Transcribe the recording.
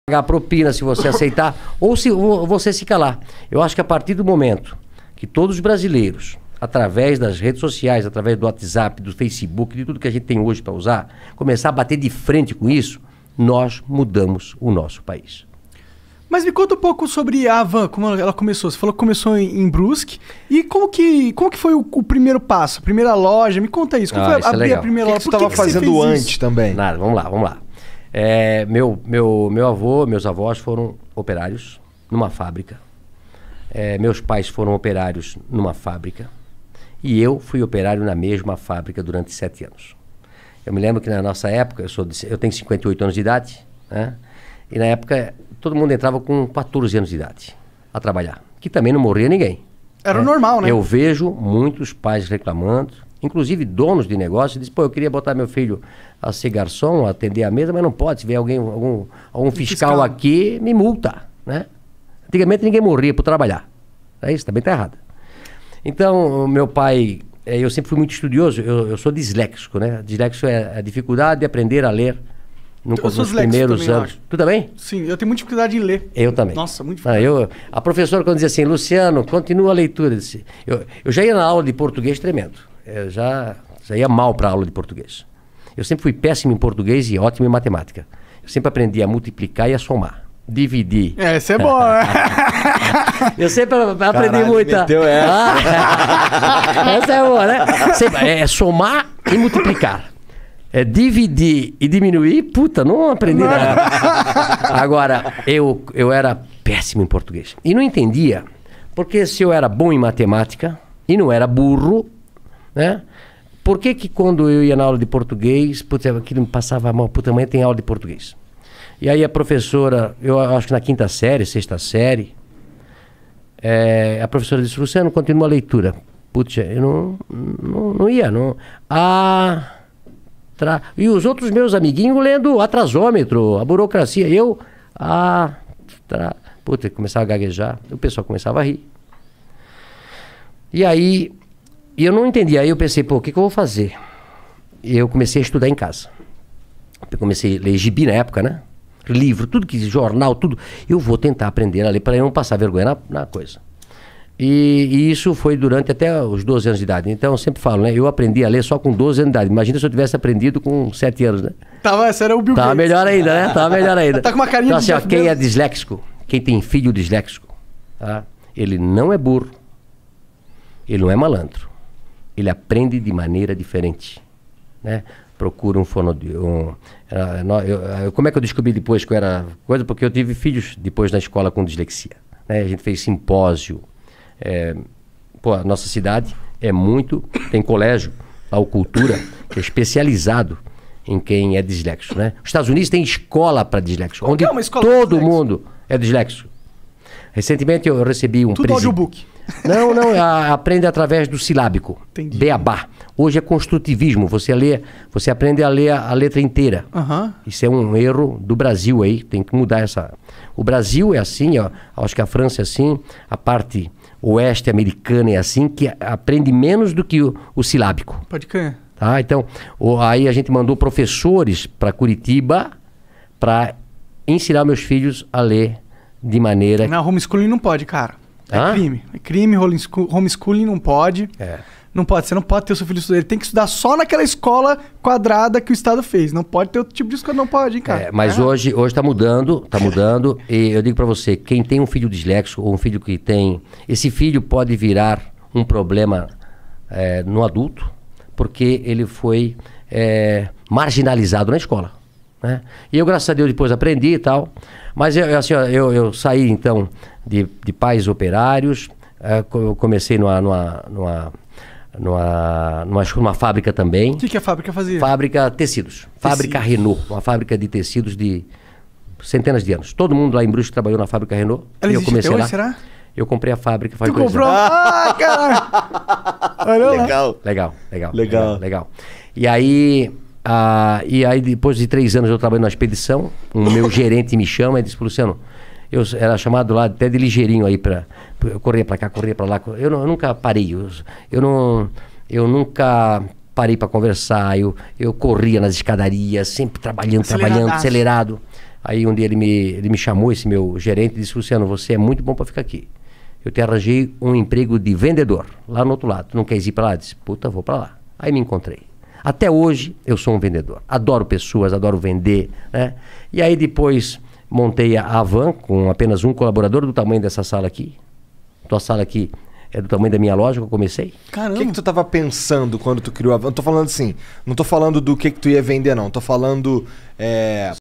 pagar propina se você aceitar, ou se você se calar. Eu acho que a partir do momento que todos os brasileiros, através das redes sociais, através do WhatsApp, do Facebook, de tudo que a gente tem hoje para usar, começar a bater de frente com isso, nós mudamos o nosso país. Mas me conta um pouco sobre a Havan, como ela começou. Você falou que começou em Brusque. E como que foi o primeiro passo, a primeira loja? Me conta isso. Como foi abrir a primeira loja? O que você estava fazendo antes também? Nada, vamos lá. Meu avô, meus avós foram operários numa fábrica. Meus pais foram operários numa fábrica. E eu fui operário na mesma fábrica durante 7 anos. Eu me lembro que na nossa época, eu tenho 58 anos de idade, né? E na época todo mundo entrava com 14 anos de idade a trabalhar, que também não morria ninguém. Era normal, né? Eu vejo muitos pais reclamando, inclusive donos de negócio, dizem, pô, eu queria botar meu filho a ser garçom, a atender a mesa, mas não pode. Se vier algum fiscal aqui, me multa, né? Antigamente ninguém morria por trabalhar. Isso também está errado. Então, meu pai, eu sempre fui muito estudioso, eu sou disléxico, né? Disléxico é a dificuldade de aprender a ler nos primeiros anos. Tu também? Sim, eu tenho muita dificuldade em ler. Eu também. Nossa, muito difícil. A professora, quando dizia assim, Luciano, continua a leitura. Eu já ia na aula de português tremendo. Eu já ia mal para a aula de português. Eu sempre fui péssimo em português e ótimo em matemática. Eu sempre aprendi a multiplicar e a somar. Dividir. Isso é bom, né? Eu sempre aprendi muito. Essa é boa, né? Sempre, somar e multiplicar. Dividir e diminuir, puta, não aprendi nada. Agora, eu era péssimo em português. E não entendia, porque se eu era bom em matemática e não era burro, né? Por que quando eu ia na aula de português, puta, aquilo me passava mal, puta, amanhã tem aula de português. E aí a professora, eu acho que na 5ª série, 6ª série, a professora disse, Luciano, continua a leitura. Putz, eu não ia. E os outros meus amiguinhos lendo atrasômetro, a burocracia. Puta, começava a gaguejar, o pessoal começava a rir. E aí, eu não entendia. Aí eu pensei, pô, o que eu vou fazer? E eu comecei a estudar em casa. Eu comecei a ler gibi na época, né? Livro, tudo que jornal, tudo. Eu vou tentar aprender a ler para eu não passar vergonha na coisa. E isso foi durante até os 12 anos de idade. Então eu sempre falo, né? Eu aprendi a ler só com 12 anos de idade. Imagina se eu tivesse aprendido com 7 anos, né? Esse era o Bill Gates. Tava melhor ainda, né? Tava melhor ainda. Tá com uma carinha então, de assim, quem é disléxico, quem tem filho disléxico, tá? Ele não é burro, ele não é malandro. Ele aprende de maneira diferente, né? Procura como é que eu descobri depois que eu era coisa? Porque eu tive filhos depois na escola com dislexia, né? A gente fez simpósio. A nossa cidade tem colégio, a cultura, que é especializado em quem é disléxico, né? Os Estados Unidos tem escola para disléxico, onde todo mundo é disléxico. Recentemente eu recebi um tudo audiobook. Não, aprende através do silábico. Entendi. Beabá. Hoje é construtivismo, você aprende a ler a letra inteira. Isso é um erro do Brasil aí, tem que mudar essa. O Brasil é assim, ó, acho que a França é assim, a parte oeste americana é assim, que aprende menos do que o silábico. Pode crer. Tá? Então, aí a gente mandou professores para Curitiba para ensinar meus filhos a ler de maneira... Não, homeschooling não pode, cara. Crime. É crime, homeschooling não pode. Não pode, você não pode ter o seu filho estudar. Ele tem que estudar só naquela escola quadrada que o Estado fez. Não pode ter outro tipo de escola, não pode, hein, cara. Mas hoje tá mudando. E eu digo pra você, quem tem um filho disléxico ou um filho que tem... Esse filho pode virar um problema no adulto, porque ele foi marginalizado na escola, né? E eu, graças a Deus, depois aprendi e tal. Mas eu saí, então, de pais operários. Eu comecei numa fábrica também. O que a fábrica fazia? Fábrica tecidos. Fábrica Renault. Uma fábrica de tecidos de centenas de anos. Todo mundo lá em Brusque trabalhou na fábrica Renault. Ela eu comecei hoje, lá. Será? Eu comprei a fábrica faz 2 anos. Tu comprou? Caralho! Legal. E aí depois de 3 anos eu trabalhei numa expedição. O meu gerente me chama e disse, Luciano, eu era chamado lá até de ligeirinho aí eu corria pra cá, corria pra lá. Eu nunca parei. Eu nunca parei pra conversar. Eu corria nas escadarias, sempre trabalhando, acelerado. Aí um dia ele me chamou, esse meu gerente, e disse: Luciano, você é muito bom para ficar aqui. Eu te arranjei um emprego de vendedor, lá no outro lado. Tu não quer ir para lá? Eu disse: puta, vou para lá. Aí me encontrei. Até hoje eu sou um vendedor. Adoro pessoas, adoro vender, né? E aí depois montei a Van com apenas um colaborador do tamanho dessa sala aqui. Tua sala aqui é do tamanho da minha loja que eu comecei. Caramba. O que tu tava pensando quando tu criou a Van? Eu tô falando assim, não tô falando do que tu ia vender, não. Tô falando